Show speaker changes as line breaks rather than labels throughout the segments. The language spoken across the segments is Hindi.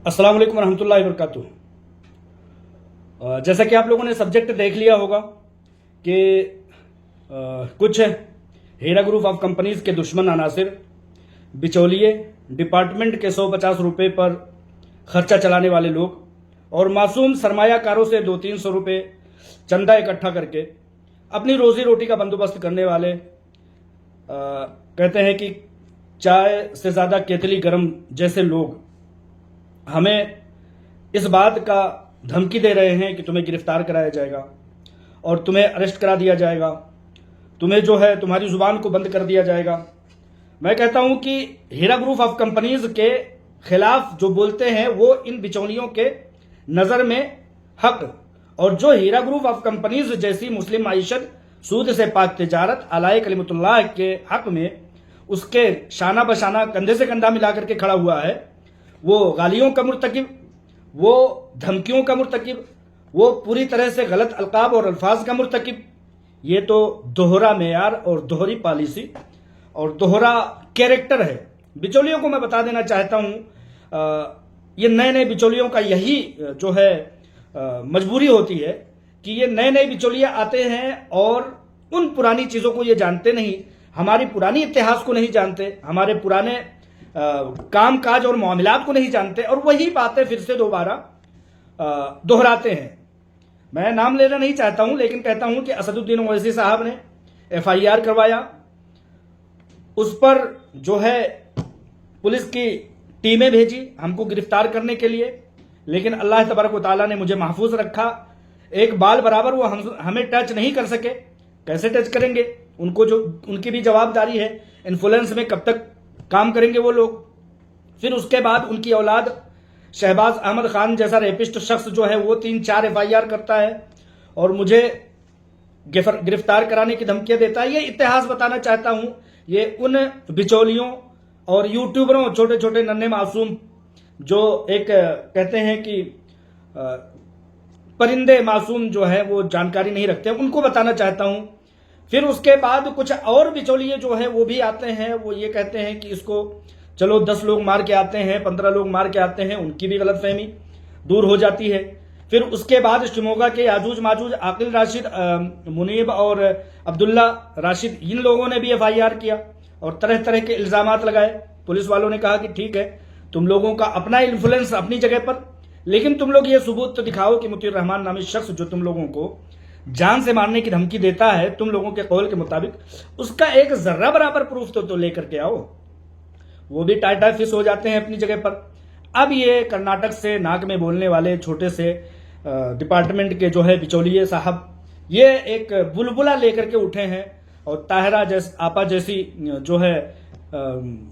अस्सलाम वालेकुम रहमतुल्लाहि व बरकातुहू। जैसा कि आप लोगों ने सब्जेक्ट देख लिया होगा कि कुछ हीरा ग्रुप ऑफ कंपनीज के दुश्मन अनासिर बिचौलिए डिपार्टमेंट के 150 रुपये पर खर्चा चलाने वाले लोग और मासूम सरमायाकारों से 200-300 रुपये चंदा इकट्ठा करके अपनी रोजी रोटी का बंदोबस्त करने वाले कहते हैं कि चाय से ज़्यादा केतली गरम जैसे लोग हमें इस बात का धमकी दे रहे हैं कि तुम्हें गिरफ्तार कराया जाएगा और तुम्हें अरेस्ट करा दिया जाएगा, तुम्हें जो है तुम्हारी जुबान को बंद कर दिया जाएगा। मैं कहता हूं कि हीरा ग्रुप ऑफ कंपनीज के खिलाफ जो बोलते हैं वो इन बिचौलियों के नज़र में हक, और जो हीरा ग्रुप ऑफ कंपनीज जैसी मुस्लिम माईशत सूद से पाक तिजारत अलाए कलिमतुल्लाह के हक में उसके शाना बशाना कंधे से कंधा मिला करके खड़ा हुआ है, वो गालियों का मुर्तकिब, वो धमकियों का मुर्तकिब, वो पूरी तरह से गलत अलकाब और अल्फाज का मुर्तकिब। ये तो दोहरा मेयार और दोहरी पॉलिसी और दोहरा कैरेक्टर है। बिचौलियों को मैं बता देना चाहता हूं, ये नए नए बिचौलियों का यही जो है मजबूरी होती है कि ये नए नए बिचौलिए आते हैं और उन पुरानी चीज़ों को ये जानते नहीं, हमारी पुरानी इतिहास को नहीं जानते, हमारे पुराने काम काज और मामलात को नहीं जानते और वही बातें फिर से दोबारा दोहराते हैं। मैं नाम लेना नहीं चाहता हूं, लेकिन कहता हूं कि असदुद्दीन ओवैसी साहब ने FIR करवाया, उस पर जो है पुलिस की टीमें भेजी हमको गिरफ्तार करने के लिए, लेकिन अल्लाह तबारक व तआला ने मुझे महफूज रखा। एक बाल बराबर वो हमें टच नहीं कर सके। कैसे टच करेंगे? उनको जो उनकी भी जवाबदारी है, इन्फ्लुएंस में कब तक काम करेंगे वो लोग। फिर उसके बाद उनकी औलाद शहबाज अहमद खान जैसा रेपिस्ट शख्स जो है वो 3-4 FIR करता है और मुझे गिरफ्तार कराने की धमकियां देता है। ये इतिहास बताना चाहता हूं, ये उन बिचौलियों और यूट्यूबरों, छोटे छोटे नन्हे मासूम जो एक कहते हैं कि परिंदे मासूम जो है वो जानकारी नहीं रखते, उनको बताना चाहता हूं। फिर उसके बाद कुछ और बिचौलिए जो है वो भी आते हैं, वो ये कहते हैं कि इसको चलो 10 लोग मार के आते हैं, 15 लोग मार के आते हैं, उनकी भी गलतफहमी दूर हो जाती है। फिर उसके बाद शिमोगा के याजूज माजूज आकिल राशिद, मुनीब और अब्दुल्ला राशिद, इन लोगों ने भी FIR किया और तरह तरह के इल्जामात लगाए। पुलिस वालों ने कहा कि ठीक है, तुम लोगों का अपना इन्फ्लुएंस अपनी जगह पर, लेकिन तुम लोग ये सबूत तो दिखाओ कि मुतीर रहमान नामी शख्स जो तुम लोगों को जान से मारने की धमकी देता है तुम लोगों के कौल के मुताबिक, उसका एक जर्रा बराबर प्रूफ तो लेकर के आओ। वो भी टाटा फिस हो जाते हैं अपनी जगह पर। अब ये कर्नाटक से नाक में बोलने वाले छोटे से डिपार्टमेंट के जो है बिचौलिए साहब, ये एक बुलबुला लेकर के उठे हैं और ताहिरा आपा जैसी जो है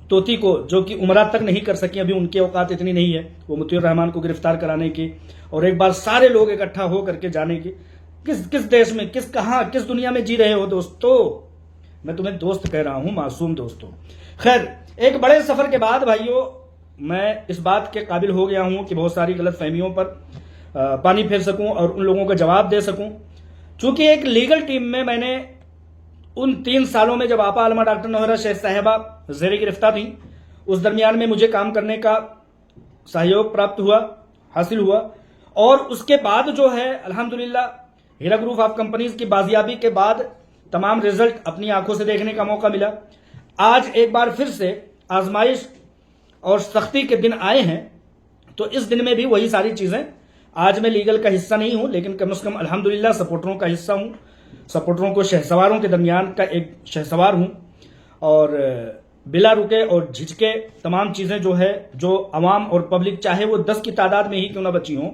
तोती को, जो कि उम्रा तक नहीं कर सकी, अभी उनकी औकात इतनी नहीं है वो मुतीर रहमान को गिरफ्तार कराने की और एक बार सारे लोग इकट्ठा हो करके जाने की। किस देश में, किस दुनिया में जी रहे हो दोस्तों? मैं तुम्हें दोस्त कह रहा हूं, मासूम दोस्तों। खैर, एक बड़े सफर के बाद भाइयों मैं इस बात के काबिल हो गया हूं कि बहुत सारी गलत फहमियों पर पानी फेर सकूं और उन लोगों का जवाब दे सकूं। चूंकि एक लीगल टीम में मैंने उन 3 सालों में जब आपा आलमा डॉक्टर नौहरा शेख साहिबा ज़ेरे गिरफ्तार थी, उस दरमियान में मुझे काम करने का सहयोग प्राप्त हुआ, हासिल हुआ। और उसके बाद जो है अल्हम्दुलिल्लाह हीरा ग्रुप ऑफ कंपनीज की बाजियाबी के बाद तमाम रिजल्ट अपनी आंखों से देखने का मौका मिला। आज एक बार फिर से आजमाइश और सख्ती के दिन आए हैं, तो इस दिन में भी वही सारी चीजें। आज मैं लीगल का हिस्सा नहीं हूं, लेकिन कम से कम अल्हम्दुलिल्लाह सपोर्टरों का हिस्सा हूं, सपोर्टरों को शहसवारों के दरमियान का एक शहसवार हूं और बिला रुके और झिझके तमाम चीजें जो है, जो अवाम और पब्लिक चाहे वो 10 की तादाद में ही क्यों ना बची हों,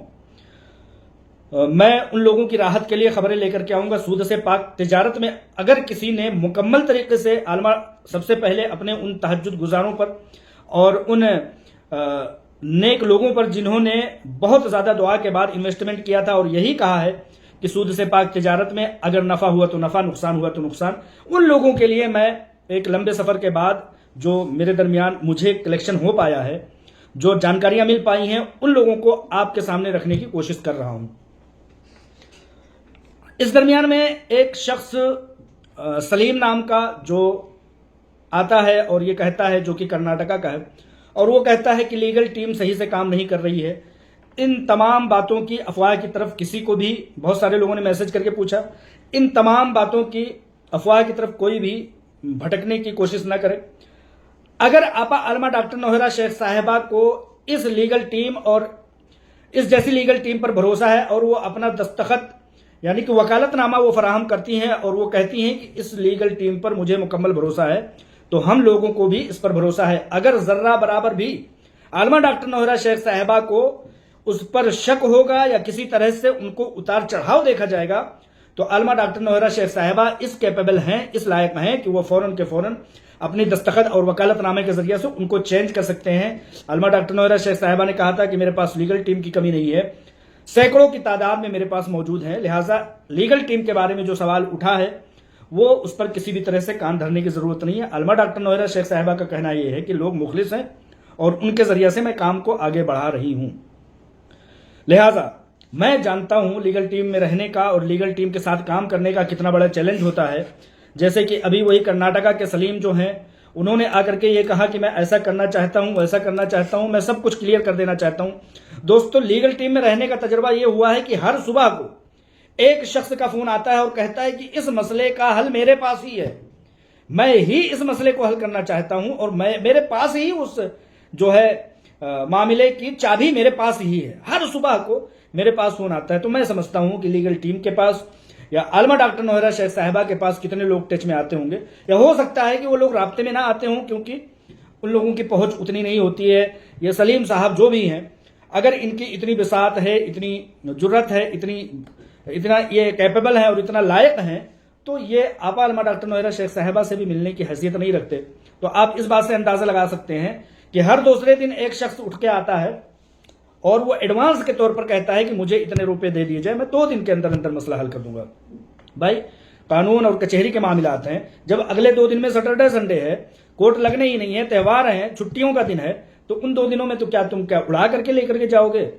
मैं उन लोगों की राहत के लिए खबरें लेकर के आऊंगा। सूद से पाक तिजारत में अगर किसी ने मुकम्मल तरीके से आलमा सबसे पहले अपने उन तहज्जुद गुजारों पर और उन नेक लोगों पर जिन्होंने बहुत ज्यादा दुआ के बाद इन्वेस्टमेंट किया था और यही कहा है कि सूद से पाक तिजारत में अगर नफा हुआ तो नफा, नुकसान हुआ तो नुकसान, उन लोगों के लिए मैं एक लंबे सफर के बाद जो मेरे दरमियान मुझे कलेक्शन हो पाया है, जो जानकारियां मिल पाई हैं, उन लोगों को आपके सामने रखने की कोशिश कर रहा हूं। इस दरमियान में एक शख्स सलीम नाम का जो आता है और ये कहता है, जो कि कर्नाटका का है और वो कहता है कि लीगल टीम सही से काम नहीं कर रही है। इन तमाम बातों की अफवाह की तरफ किसी को भी, बहुत सारे लोगों ने मैसेज करके पूछा, इन तमाम बातों की अफवाह की तरफ कोई भी भटकने की कोशिश ना करे। अगर आपा आलमा डॉक्टर नौहरा शेख साहिबा को इस लीगल टीम और इस जैसी लीगल टीम पर भरोसा है और वो अपना दस्तखत यानी कि वकालतनामा वो फराहम करती हैं और वो कहती हैं कि इस लीगल टीम पर मुझे मुकम्मल भरोसा है, तो हम लोगों को भी इस पर भरोसा है। अगर जर्रा बराबर भी आलमा डॉक्टर नौहरा शेख साहिबा को उस पर शक होगा या किसी तरह से उनको उतार चढ़ाव देखा जाएगा, तो आलमा डॉक्टर नौहरा शेख साहिबा इस कैपेबल हैं, इस लायक हैं कि वो फौरन के फौरन अपनी दस्तखत और वकालतनामे के जरिए से उनको चेंज कर सकते हैं। आलमा डॉक्टर नौहरा शेख साहिबा ने कहा था कि मेरे पास लीगल टीम की कमी नहीं है, सैकड़ों की तादाद में मेरे पास मौजूद है, लिहाजा लीगल टीम के बारे में जो सवाल उठा है वो उस पर किसी भी तरह से कान धरने की जरूरत नहीं है। आलमा डॉक्टर नौहरा शेख साहिबा का कहना यह है कि लोग मुखलिस हैं और उनके जरिए से मैं काम को आगे बढ़ा रही हूं। लिहाजा मैं जानता हूं लीगल टीम में रहने का और लीगल टीम के साथ काम करने का कितना बड़ा चैलेंज होता है। जैसे कि अभी वही कर्नाटका के सलीम जो हैं, उन्होंने आकर के ये कहा कि मैं ऐसा करना चाहता हूं, वैसा करना चाहता हूं, मैं सब कुछ क्लियर कर देना चाहता हूं। दोस्तों, लीगल टीम में रहने का तजुर्बा ये हुआ है कि हर सुबह को एक शख्स का फोन आता है और कहता है कि इस मसले का हल मेरे पास ही है, मैं ही इस मसले को हल करना चाहता हूं और मेरे पास ही उस जो है मामले की चाबी मेरे पास ही है। हर सुबह को मेरे पास फोन आता है। तो मैं समझता हूं कि लीगल टीम के पास या आलमा डॉक्टर नौहरा शेख साहिबा के पास कितने लोग टच में आते होंगे, या हो सकता है कि वो लोग राब्ते में ना आते हों क्योंकि उन लोगों की पहुंच उतनी नहीं होती है। ये सलीम साहब जो भी हैं, अगर इनकी इतनी बिसात है, इतनी जुर्रत है, इतना ये कैपेबल है और इतना लायक हैं, तो ये आपा आलमा डॉक्टर नौहरा शेख साहिबा से भी मिलने की हैसियत नहीं रखते। तो आप इस बात से अंदाजा लगा सकते हैं कि हर दूसरे दिन एक शख्स उठ के आता है और वो एडवांस के तौर पर कहता है कि मुझे इतने रुपए दे दिए जाए, मैं 2 दिन के अंदर अंदर मसला हल कर दूंगा। भाई, कानून और कचहरी के मामलात हैं, जब अगले 2 दिन में सैटरडे संडे है, कोर्ट लगने ही नहीं है, त्यौहार हैं, छुट्टियों का दिन है, तो उन 2 दिनों में तो तुम क्या उड़ा करके लेकर के जाओगे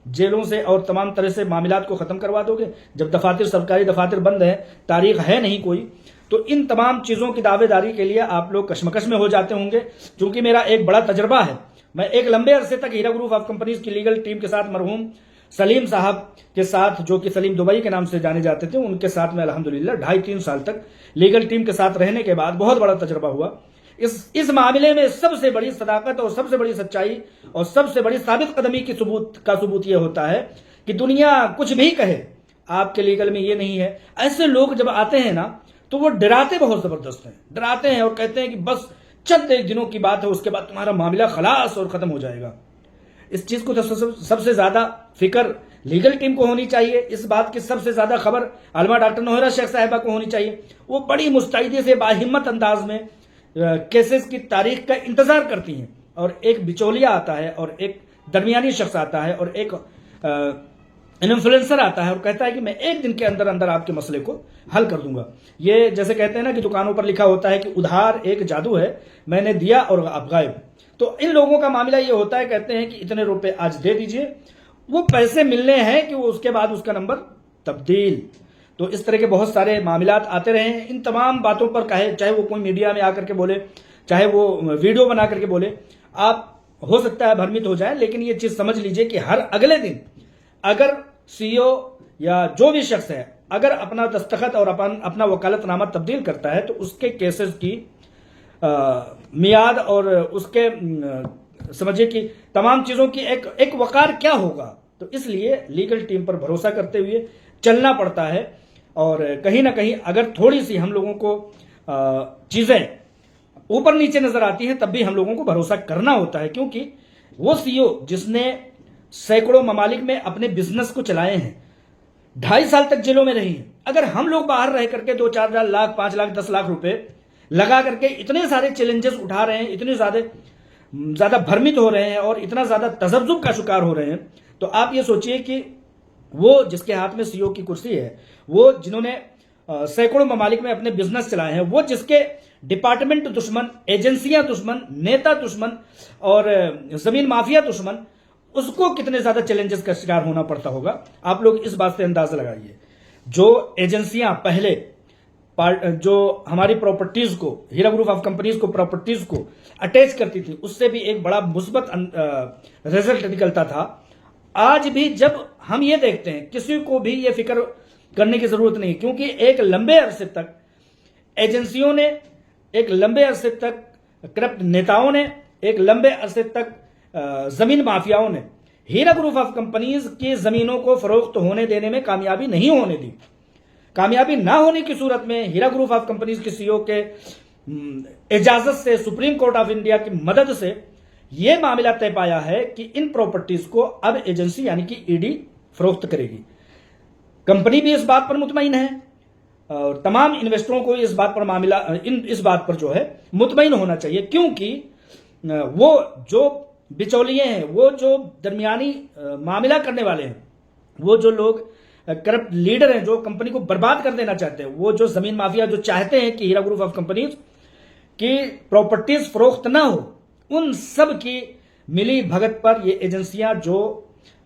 जेलों से और तमाम तरह से मामलात को खत्म करवा दोगे, जब दफातर सरकारी दफातर बंद है, तारीख है नहीं कोई। तो इन तमाम चीजों की दावेदारी के लिए आप लोग कशमकश में हो जाते होंगे। क्योंकि मेरा एक बड़ा तजर्बा है, मैं एक लंबे अरसे तक हीरा ग्रुप ऑफ कंपनीज की लीगल टीम के साथ मरहूम सलीम साहब के साथ, जो कि सलीम दुबई के नाम से जाने जाते थे, उनके साथ में अल्हम्दुलिल्लाह 2.5-3 साल तक लीगल टीम के साथ रहने के बाद बहुत बड़ा तजर्बा हुआ। इस मामले में सबसे बड़ी सदाकत और सबसे बड़ी सच्चाई और सबसे बड़ी साबित कदमी की सबूत यह होता है कि दुनिया कुछ भी कहे, आपके लीगल में ये नहीं है। ऐसे लोग जब आते हैं ना, तो वो डराते बहुत जबरदस्त हैं, डराते हैं और कहते हैं कि बस चंद एक दिनों की बात है, उसके बाद तुम्हारा मामला खलास और खत्म हो जाएगा। इस चीज को सबसे ज्यादा फिक्र लीगल टीम को होनी चाहिए। इस बात की सबसे ज्यादा खबर आलमा डॉक्टर नौहरा शेख साहिबा को होनी चाहिए। वो बड़ी मुस्तैदी से बाहिम्मत अंदाज में केसेस की तारीख का इंतजार करती हैं, और एक बिचौलिया आता है और एक दरमियानी शख्स आता है और एक इन्फ्लुएंसर आता है और कहता है कि मैं 1 दिन के अंदर अंदर आपके मसले को हल कर दूंगा। ये जैसे कहते हैं ना कि दुकानों पर लिखा होता है कि उधार एक जादू है, मैंने दिया और आप गायब। तो इन लोगों का मामला ये होता है, कहते हैं कि इतने रुपए आज दे दीजिए, वो पैसे मिलने हैं कि वो उसके बाद उसका नंबर तब्दील। तो इस तरह के बहुत सारे मामलात आते रहे हैं। इन तमाम बातों पर चाहे वो कोई मीडिया में आकर के बोले, चाहे वो वीडियो बना करके बोले, आप हो सकता है भ्रमित हो जाए, लेकिन ये चीज समझ लीजिए कि हर अगले दिन अगर सीईओ या जो भी शख्स है अगर अपना दस्तखत और अपना वकालतनामा तब्दील करता है, तो उसके केसेस की मियाद और उसके समझिए कि तमाम चीजों की एक वकार क्या होगा। तो इसलिए लीगल टीम पर भरोसा करते हुए चलना पड़ता है। और कहीं ना कहीं अगर थोड़ी सी हम लोगों को चीजें ऊपर नीचे नजर आती हैं, तब भी हम लोगों को भरोसा करना होता है, क्योंकि वो सीईओ जिसने सैकड़ों ममालिक में अपने बिजनेस को चलाए हैं, 2.5 साल तक जेलों में रही हैं। अगर हम लोग बाहर रह करके 2-4 लाख, 5 लाख, 10 लाख रुपए लगा करके इतने सारे चैलेंजेस उठा रहे हैं, इतने ज्यादा भ्रमित हो रहे हैं और इतना ज्यादा तजब्जुब का शिकार हो रहे हैं, तो आप ये सोचिए कि वो जिसके हाथ में सीईओ की कुर्सी है, वो जिन्होंने सैकड़ों ममालिक में अपने बिजनेस चलाए हैं, वो जिसके डिपार्टमेंट दुश्मन, एजेंसियां दुश्मन, नेता दुश्मन और जमीन माफिया दुश्मन, उसको कितने ज्यादा चैलेंजेस का शिकार होना पड़ता होगा। आप लोग इस बात से अंदाजा लगाइए। जो एजेंसियां पहले जो हमारी प्रॉपर्टीज को, हीरा ग्रुप ऑफ कंपनीज को प्रॉपर्टीज को अटैच करती थी, उससे भी एक बड़ा मुस्बत रिजल्ट निकलता था। आज भी जब हम ये देखते हैं, किसी को भी ये फिक्र करने की जरूरत नहीं, क्योंकि एक लंबे अरसे तक एजेंसियों ने, एक लंबे अरसे तक करप्ट नेताओं ने, एक लंबे अरसे तक जमीन माफियाओं ने हीरा ग्रुप ऑफ कंपनीज की जमीनों को फरोख्त होने देने में कामयाबी नहीं होने दी। कामयाबी ना होने की सूरत में हीरा ग्रुप ऑफ कंपनीज के सीईओ के इजाजत से, सुप्रीम कोर्ट ऑफ इंडिया की मदद से यह मामला तय पाया है कि इन प्रॉपर्टीज को अब एजेंसी यानी कि ईडी फरोख्त करेगी। कंपनी भी इस बात पर मुतमईन है और तमाम इन्वेस्टरों को इस बात पर इस बात पर जो है मुतमईन होना चाहिए, क्योंकि वो जो बिचौलिए हैं, वो जो दरमियानी मामला करने वाले हैं, वो जो लोग करप्ट लीडर हैं, जो कंपनी को बर्बाद कर देना चाहते हैं, वो जो जमीन माफिया जो चाहते हैं कि हीरा ग्रुप ऑफ कंपनीज की प्रॉपर्टीज फरोख्त ना हो, उन सब की मिली भगत पर ये एजेंसियां जो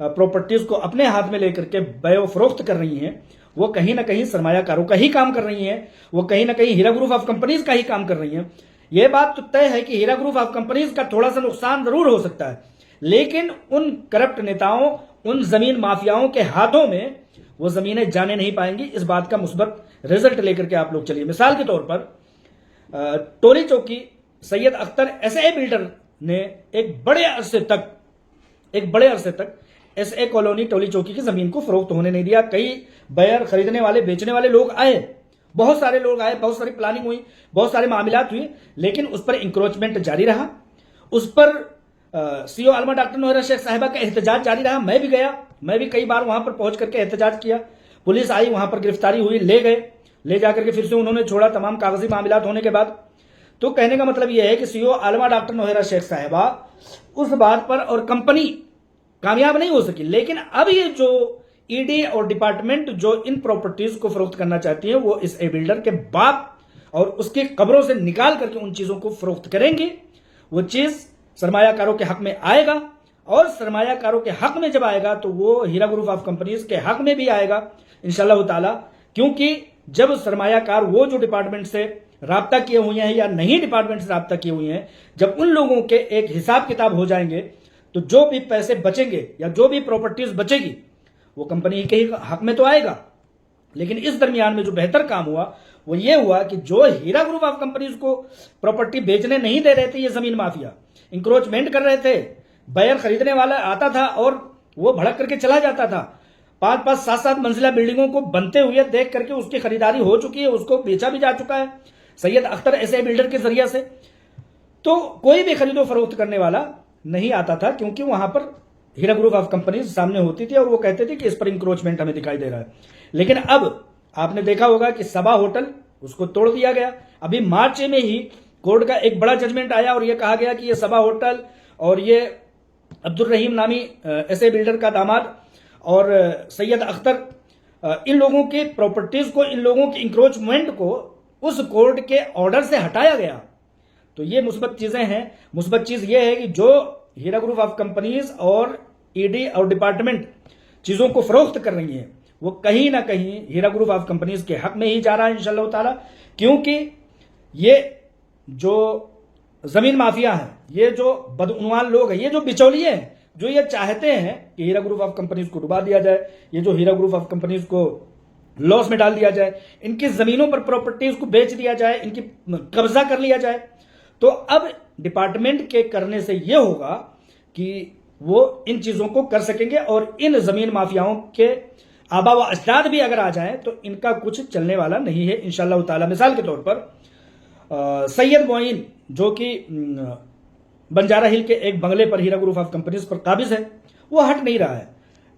प्रॉपर्टीज को अपने हाथ में लेकर के बयो फरोख्त कर रही हैं, वो कहीं ना कहीं सरमायाकारों का ही काम कर रही हैं, वो कहीं ना कहीं हीरा ग्रुप ऑफ कंपनीज का ही काम कर रही हैं। यह बात तो तय है कि हीरा ग्रुप ऑफ कंपनीज का थोड़ा सा नुकसान जरूर हो सकता है, लेकिन उन करप्ट नेताओं, उन जमीन माफियाओं के हाथों में वो जमीनें जाने नहीं पाएंगी। इस बात का मुस्बत रिजल्ट लेकर के आप लोग चलिए। मिसाल के तौर पर टोली चौकी सैयद अख्तर एसए बिल्डर ने एक बड़े अरसे तक एसए कॉलोनी टोली चौकी की जमीन को फरोख्त होने नहीं दिया। कई बायर, खरीदने वाले, बेचने वाले लोग आए, बहुत सारे लोग आए, बहुत सारी प्लानिंग हुई, बहुत सारे मामलात हुए, लेकिन उस पर इंक्रोचमेंट जारी रहा। उस पर सीओ आलमा डॉक्टर नोहरा शेख साहिबा का एहतजाज जारी रहा। मैं भी गया, मैं भी कई बार वहां पर पहुंच करके एहतजाज किया। पुलिस आई, वहां पर गिरफ्तारी हुई, ले गए, ले जाकर के फिर से उन्होंने छोड़ा तमाम कागजी मामलात होने के बाद। तो कहने का मतलब यह है कि सीओ आलमा डॉक्टर नोहरा शेख साहिबा उस बात पर और कंपनी कामयाब नहीं हो सकी। लेकिन अब ये जो ईडी और डिपार्टमेंट जो इन प्रॉपर्टीज को फरोख्त करना चाहती है, वो इस ए बिल्डर के बाप और उसके कब्रों से निकाल करके उन चीजों को फरोख्त करेंगे। वो चीज सरमायाकारों के हक में आएगा, और सरमायाकारों के हक में जब आएगा तो वो हीरा ग्रुप ऑफ कंपनीज के हक में भी आएगा इंशाल्लाह ताला। क्योंकि जब सरमायाकार वो जो डिपार्टमेंट से राब्ता किए हुए हैं या नहीं डिपार्टमेंट से राब्ता किए हुए हैं, जब उन लोगों के एक हिसाब किताब हो जाएंगे, तो जो भी पैसे बचेंगे या जो भी प्रॉपर्टीज बचेगी वो कंपनी के हक में तो आएगा। लेकिन इस दरमियान में जो बेहतर काम हुआ वो ये हुआ कि जो हीरा ग्रुप ऑफ कंपनीज को प्रॉपर्टी बेचने नहीं दे रहे थे, ये जमीन माफिया इंक्रोचमेंट कर रहे थे, बायर खरीदने वाला आता था और वो भड़क करके चला जाता था। 5-5, 7-7 मंजिला बिल्डिंगों को बनते हुए देख करके उसकी खरीदारी हो चुकी है, उसको बेचा भी जा चुका है सैयद अख्तर ऐसे बिल्डर के जरिए से। तो कोई भी खरीदो फरोख्त करने वाला नहीं आता था, क्योंकि वहां पर हीरा ग्रुप ऑफ कंपनीज सामने होती थी और वो कहते थे कि इस पर इंक्रोचमेंट हमें दिखाई दे रहा है। लेकिन अब आपने देखा होगा कि सबा होटल, उसको तोड़ दिया गया। अभी मार्च में ही कोर्ट का एक बड़ा जजमेंट आया और यह कहा गया कि ये सबा होटल और ये अब्दुल रहीम नामी ऐसे बिल्डर का दामाद और सैयद अख्तर, इन लोगों की प्रॉपर्टीज को, इन लोगों की इंक्रोचमेंट को उस कोर्ट के ऑर्डर से हटाया गया। तो ये मुस्बत चीजें हैं। मुस्बत चीज ये है कि जो हीरा ग्रुप ऑफ कंपनीज और ईडी और डिपार्टमेंट चीजों को फरोख्त कर रही है, वो कहीं ना कहीं हीरा ग्रुप ऑफ कंपनीज के हक में ही जा रहा है इंशाल्लाह ताला। क्योंकि ये जो जमीन माफिया है, ये जो बदउनवान लोग हैं, ये जो बिचौलिए हैं, जो ये चाहते हैं कि हीरा ग्रुप ऑफ कंपनीज को डुबा दिया जाए, ये जो हीरा ग्रुप ऑफ कंपनीज को लॉस में डाल दिया जाए, इनकी जमीनों पर प्रॉपर्टीज को बेच दिया जाए, इनकी कब्जा कर लिया जाए, तो अब डिपार्टमेंट के करने से यह होगा कि वो इन चीजों को कर सकेंगे और इन जमीन माफियाओं के आबा व अजदाद भी अगर आ जाएं तो इनका कुछ चलने वाला नहीं है इंशाल्लाह ताला। मिसाल के तौर पर सैयद मोइन, जो कि बंजारा हिल के एक बंगले पर हीरा ग्रुप ऑफ कंपनीज पर काबिज है, वो हट नहीं रहा है।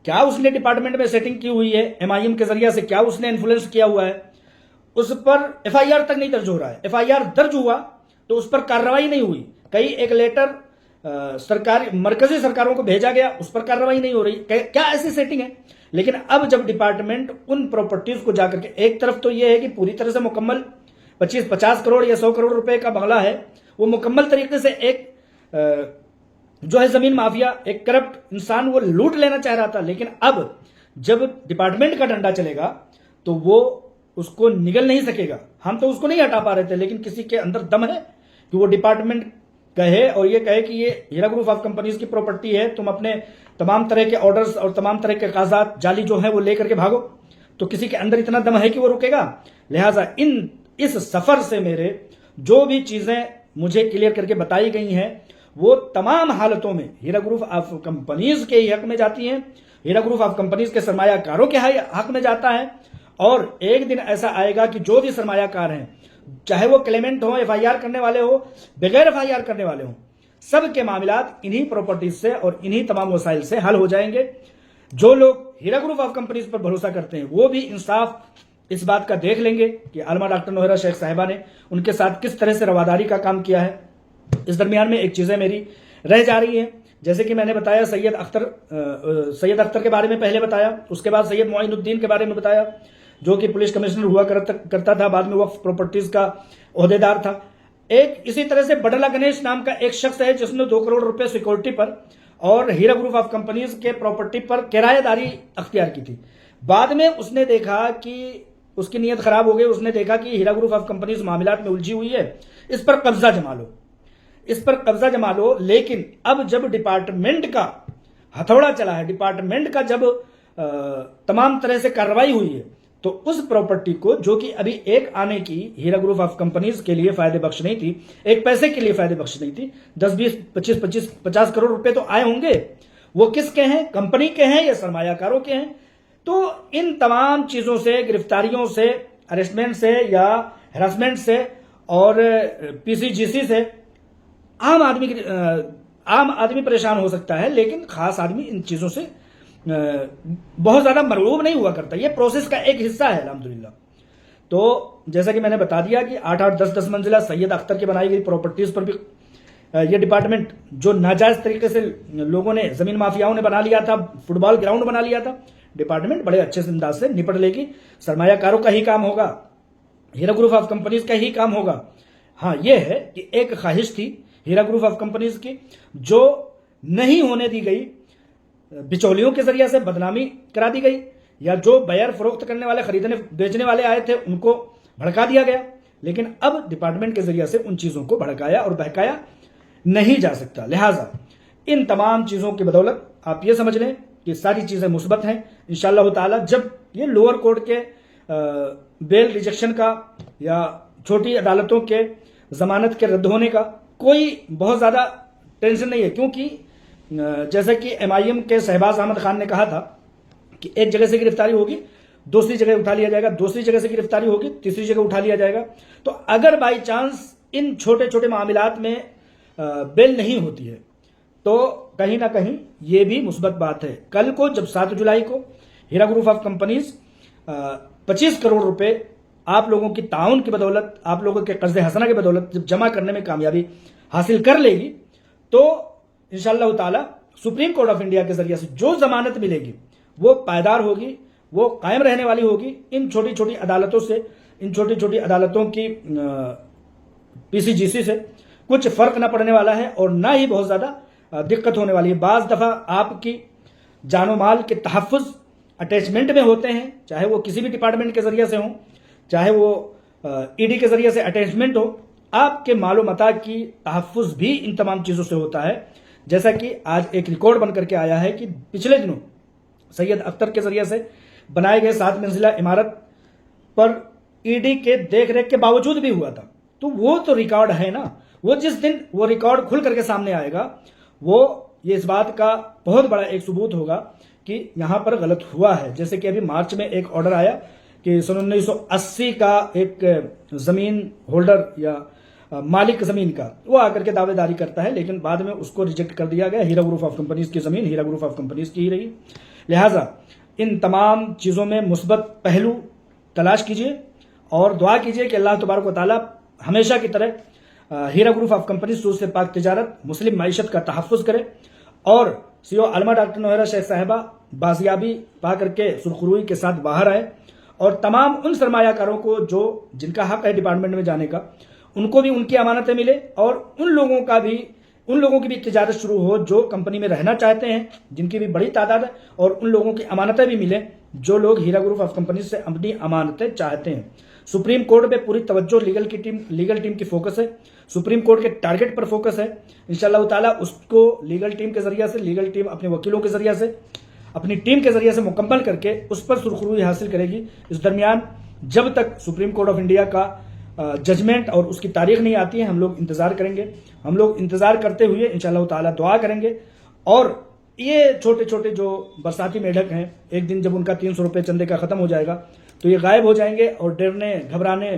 क्या उसने डिपार्टमेंट में सेटिंग की हुई है एमआईएम के जरिए से, क्या उसने इन्फ्लुएंस किया हुआ है, उस पर एफआईआर तक नहीं दर्ज हो रहा है। एफआईआर दर्ज हुआ तो उस पर कार्रवाई नहीं हुई। कई एक लेटर सरकारी मरकजी सरकारों को भेजा गया, उस पर कार्रवाई नहीं हो रही। क्या ऐसी सेटिंग है? लेकिन अब जब डिपार्टमेंट उन प्रॉपर्टीज को जाकर के, एक तरफ तो यह है कि पूरी तरह से मुकम्मल 25-50 करोड़ या 100 करोड़ रुपए का बंगला है, वो मुकम्मल तरीके से एक जो है जमीन माफिया, एक करप्ट इंसान वो लूट लेना चाह रहा था। लेकिन अब जब डिपार्टमेंट का डंडा चलेगा तो वो उसको निगल नहीं सकेगा। हम तो उसको नहीं हटा पा रहे थे, लेकिन किसी के अंदर दम है कि वो डिपार्टमेंट कहे और ये कहे कि ये हीरा ग्रुप ऑफ कंपनीज की प्रॉपर्टी है, तुम अपने तमाम तरह के ऑर्डर्स और तमाम तरह के कागजात जाली जो है वो लेकर के भागो। तो किसी के अंदर इतना दम है कि वो रुकेगा? लिहाजा इस सफर से मेरे जो भी चीजें मुझे क्लियर करके बताई गई हैं वो तमाम हालतों में हीरा ग्रुप ऑफ कंपनीज के ही हक में जाती हैं, हीरा ग्रुप ऑफ कंपनीज के सरमायाकारों के हक में जाता है। और एक दिन ऐसा आएगा कि जो भी सरमायाकार हैं, चाहे वो क्लेमेंट हो, एफआईआर करने वाले हो, बगैर एफआईआर करने वाले हो, सबके मामलात इन्हीं प्रॉपर्टीज से और इन्हीं तमाम वसाइल से हल हो जाएंगे। जो लोग हीरा ग्रुप ऑफ कंपनीज पर भरोसा करते हैं वो भी इंसाफ इस बात का देख लेंगे कि आलमा डॉक्टर नौहरा शेख साहिबा ने उनके साथ किस तरह से रवादारी का काम किया है। इस दरमियान में एक चीजें मेरी रह जा रही हैं, जैसे कि मैंने बताया सैयद अख्तर के बारे में पहले बताया, उसके बाद सैयद मोइनुद्दीन के बारे में बताया जो कि पुलिस कमिश्नर हुआ करता था, बाद में वक्फ प्रॉपर्टीज का ओहदेदार था। एक इसी तरह से बडला गणेश नाम का एक शख्स है जिसने 2 करोड़ रुपए सिक्योरिटी पर और हीरा ग्रुप ऑफ कंपनीज के प्रॉपर्टी पर किराएदारी अख्तियार की थी। बाद में उसने देखा कि उसकी नीयत खराब हो गई, उसने देखा कि हीरा ग्रुप ऑफ कंपनीज मामलात में उलझी हुई है, इस पर कब्जा जमा लो। लेकिन अब जब डिपार्टमेंट का हथौड़ा चला है, डिपार्टमेंट का जब तमाम तरह से कार्रवाई हुई है, तो उस प्रॉपर्टी को जो कि अभी एक आने की हीरा ग्रुप ऑफ कंपनीज के लिए फायदे बख्श नहीं थी, एक पैसे के लिए फायदे बख्श नहीं थी, 10, 20, 25, 50 करोड़ रुपए तो आए होंगे, वो किसके हैं? कंपनी के हैं या सरमायाकारों के हैं? तो इन तमाम चीजों से, गिरफ्तारियों से, अरेस्टमेंट से या हरासमेंट से और पीसीजीसी से आम आदमी परेशान हो सकता है, लेकिन खास आदमी इन चीजों से बहुत ज्यादा मरगूब नहीं हुआ करता। ये प्रोसेस का एक हिस्सा है अल्हम्दुलिल्लाह। तो जैसा कि मैंने बता दिया कि 8-8, 10-10 मंजिला सैयद अख्तर की बनाई गई प्रॉपर्टीज पर भी ये डिपार्टमेंट जो नाजायज तरीके से लोगों ने, जमीन माफियाओं ने बना लिया था, फुटबॉल ग्राउंड बना लिया था, डिपार्टमेंट बड़े अच्छे अंदाज से निपट लेगी। सरमायाकारों का ही काम होगा, हीरा ग्रुप ऑफ कंपनीज का ही काम होगा। हाँ, यह है कि एक ख्वाहिश थी हीरा ग्रुप ऑफ कंपनीज की जो नहीं होने दी गई, बिचौलियों के जरिए से बदनामी करा दी गई, या जो बयर फरोख्त करने वाले, खरीदने बेचने वाले आए थे उनको भड़का दिया गया। लेकिन अब डिपार्टमेंट के जरिए से उन चीजों को भड़काया और बहकाया नहीं जा सकता। लिहाजा इन तमाम चीजों की बदौलत आप ये समझ लें कि सारी चीजें मुस्बत हैं। इंशाअल्लाह ताला जब ये लोअर कोर्ट के बेल रिजेक्शन का या छोटी अदालतों के जमानत के रद्द होने का कोई बहुत ज्यादा टेंशन नहीं है, क्योंकि जैसा कि MIM के शहबाज अहमद खान ने कहा था कि एक जगह से गिरफ्तारी होगी, दूसरी जगह उठा लिया जाएगा, दूसरी जगह से गिरफ्तारी होगी, तीसरी जगह उठा लिया जाएगा। तो अगर बाई चांस इन छोटे छोटे मामलात में बेल नहीं होती है तो कहीं ना कहीं ये भी मुस्बत बात है। कल को जब 7 जुलाई को हीरा ग्रुप ऑफ कंपनीज 25 करोड़ रुपए आप लोगों की ताउन की बदौलत, आप लोगों के कर्ज हसना की बदौलत जब जमा करने में कामयाबी हासिल कर लेगी, तो इंशाअल्लाह ताला सुप्रीम कोर्ट ऑफ इंडिया के जरिए से जो जमानत मिलेगी वो पायदार होगी, वो कायम रहने वाली होगी। इन छोटी छोटी अदालतों से, इन छोटी छोटी अदालतों की पीसीजीसी से कुछ फर्क ना पड़ने वाला है और ना ही बहुत ज्यादा दिक्कत होने वाली है। बाज दफा आपकी जानो माल के तहफ़्फ़ुज़ अटैचमेंट में होते हैं, चाहे वो किसी भी डिपार्टमेंट के जरिए से हो, चाहे वो ईडी के जरिए से अटैचमेंट हो, आपके मालो मता की तहफ़्फ़ुज़ भी इन तमाम चीजों से होता है। जैसा कि आज एक रिकॉर्ड बनकर के आया है कि पिछले दिनों सैयद अख्तर के जरिए से बनाए गए 7 मंजिला इमारत पर ईडी के देखरेख के बावजूद भी हुआ था। तो वो तो रिकॉर्ड है ना, वो जिस दिन वो रिकॉर्ड खुल करके सामने आएगा वो ये इस बात का बहुत बड़ा एक सबूत होगा कि यहां पर गलत हुआ है। जैसे कि अभी मार्च में एक ऑर्डर आया कि सन 1980 का एक जमीन होल्डर या मालिक जमीन का वो आकर के दावेदारी करता है, लेकिन बाद में उसको रिजेक्ट कर दिया गया। हीरा ग्रुप ऑफ कंपनीज की जमीन हीरा ग्रुप ऑफ कंपनीज की ही रही। लिहाजा इन तमाम चीजों में मुस्बत पहलू तलाश कीजिए और दुआ कीजिए कि अल्लाह तबारक व तआला हमेशा की तरह हीरा ग्रुप ऑफ कंपनीज सूद से पाक तिजारत, मुस्लिम माइशत का तहफ़्फ़ुज़ करे और सीओ आलमा डॉक्टर नौहरा शेख साहिबा बाजियाबी पा करके सुरखरुई के साथ बाहर आए और तमाम उन सरमायाकारों को जो जिनका हक है डिपार्टमेंट में जाने का, उनको भी उनकी अमानतें मिले और उन लोगों का भी उन लोगों की भी तिजारत शुरू हो जो कंपनी में रहना चाहते हैं, जिनकी भी बड़ी तादाद है, और उन लोगों की अमानतें भी मिले जो लोग हीरा ग्रुप ऑफ कंपनी से अपनी अमानतें चाहते हैं। सुप्रीम कोर्ट पे पूरी तवज्जो लीगल टीम की फोकस है। सुप्रीम कोर्ट के टारगेट पर फोकस है। इंशाअल्लाह ताला उसको लीगल टीम के जरिए से, लीगल टीम अपने वकीलों के जरिए से, अपनी टीम के जरिए से मुकम्मल करके उस पर सुरखरुई हासिल करेगी। इस दरमियान जब तक सुप्रीम कोर्ट ऑफ इंडिया का जजमेंट और उसकी तारीख नहीं आती है, हम लोग इंतजार करेंगे। हम लोग इंतजार करते हुए इंशाअल्लाह ताला दुआ करेंगे। और ये छोटे छोटे जो बरसाती मेढक हैं, एक दिन जब उनका 300 रुपये चंदे का खत्म हो जाएगा तो ये गायब हो जाएंगे और डरने, घबराने,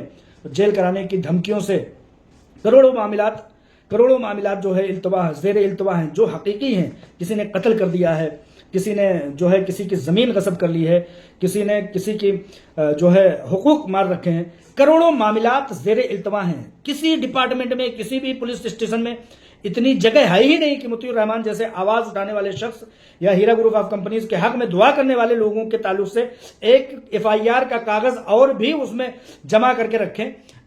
जेल कराने की धमकियों से करोड़ों मामलात जो है इल्तवा, ज़ेर इल्तवा हैं, जो हकीकी हैं। किसी ने कत्ल कर दिया है, किसी ने जो है किसी की ज़मीन गसब कर ली है, किसी ने किसी की जो है हुकूक मार रखे हैं। करोड़ों मामलात ज़ेर इल्तवा हैं। किसी डिपार्टमेंट में, किसी भी पुलिस स्टेशन में इतनी जगह है ही नहीं कि मुतीउर रहमान जैसे आवाज उठाने वाले शख्स या हीरा ग्रुप ऑफ कंपनीज के हक में दुआ करने वाले लोगों के ताल्लुक से एक FIR का कागज और भी उसमें जमा करके रखें।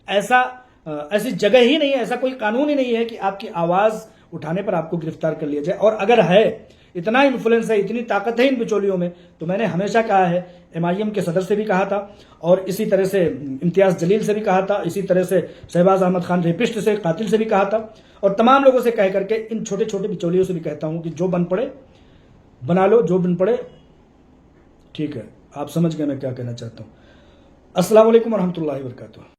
ऐसी जगह ही नहीं है, ऐसा कोई कानून ही नहीं है कि आपकी आवाज उठाने पर आपको गिरफ्तार कर लिया जाए। और अगर है, इतना इन्फ्लुएंस है, इतनी ताकत है इन बिचौलियों में, तो मैंने हमेशा कहा है, MIM के सदर से भी कहा था और इसी तरह से इम्तियाज जलील से भी कहा था, इसी तरह से शहबाज अहमद खान रेपिस्ट से, कातिल से भी कहा था, और तमाम लोगों से कह करके इन छोटे छोटे बिचौलियों से भी कहता हूं कि जो बन पड़े बना लो, जो बन पड़े ठीक है। आप समझ गए मैं क्या कहना चाहता हूं। अस्सलाम वालेकुम वरहमतुल्लाहि वबरकातुहू।